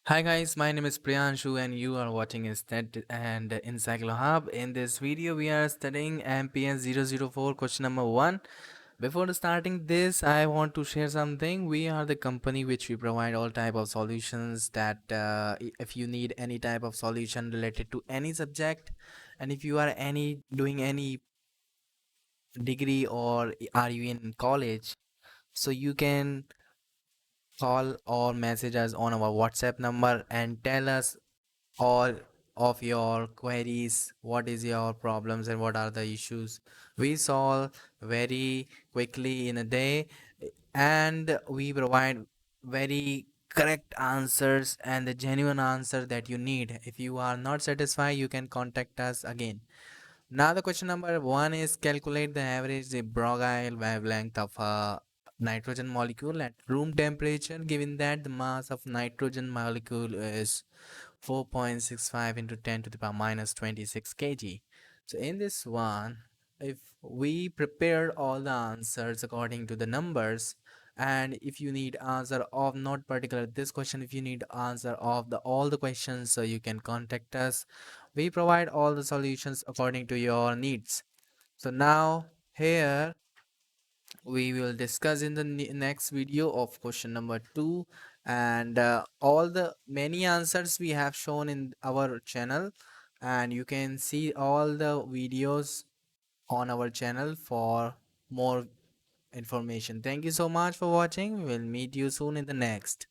Hi guys, my name is Priyanshu and you are watching Stat and Encyclo Hub. In this video, we are studying MPS 004 question number 1. Before starting this, I want to share something. We are the company which we provide all type of solutions that if you need any type of solution related to any subject, and if you are doing any degree or are you in college, so you can call or message us on our WhatsApp number and tell us all of your queries, what is your problems and what are the issues. We solve very quickly in a day, and we provide very correct answers and the genuine answer that you need. If you are not satisfied, you can contact us again. Now the question number 1 is calculate the average Broglie wavelength of a nitrogen molecule at room temperature, given that the mass of nitrogen molecule is 4.65 into 10 to the power minus 26 kg. So in this one, if we prepared all the answers according to the numbers, and if you need answer of not particular this question, if you need answer of the all the questions, so you can contact us. We provide all the solutions according to your needs. So now here we will discuss in the next video of question number 2, and all the many answers we have shown in our channel, and you can see all the videos on our channel for more information. Thank you so much for watching. We will meet you soon in the next.